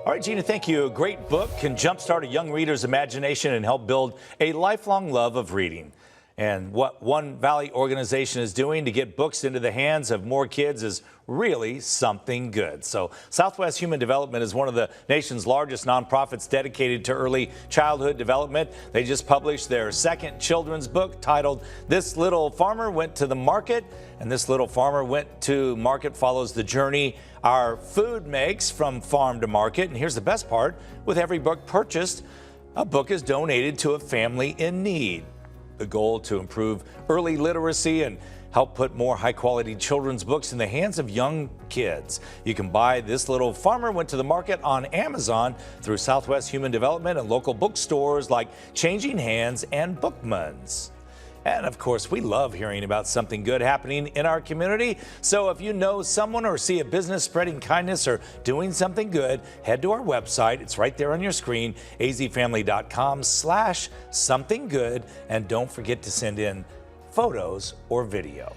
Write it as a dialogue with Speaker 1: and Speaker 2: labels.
Speaker 1: All right, Gina, thank you. A great book can jumpstart a young reader's imagination and help build a lifelong love of reading. And what One Valley organization is doing to get books into the hands of more kids is really something good. So Southwest Human Development is one of the nation's largest nonprofits dedicated to early childhood development. They just published their second children's book titled This Little Farmer Went to the Market. And This Little Farmer Went to Market follows the journey our food makes from farm to market. And here's the best part. With every book purchased, a book is donated to a family in need. The goal to improve early literacy and help put more high-quality children's books in the hands of young kids. You can buy This Little Farmer Went to the Market on Amazon through Southwest Human Development and local bookstores like Changing Hands and Bookman's. And of course, we love hearing about something good happening in our community. So if you know someone or see a business spreading kindness or doing something good, head to our website. It's right there on your screen, azfamily.com/somethinggood. And don't forget to send in photos or video.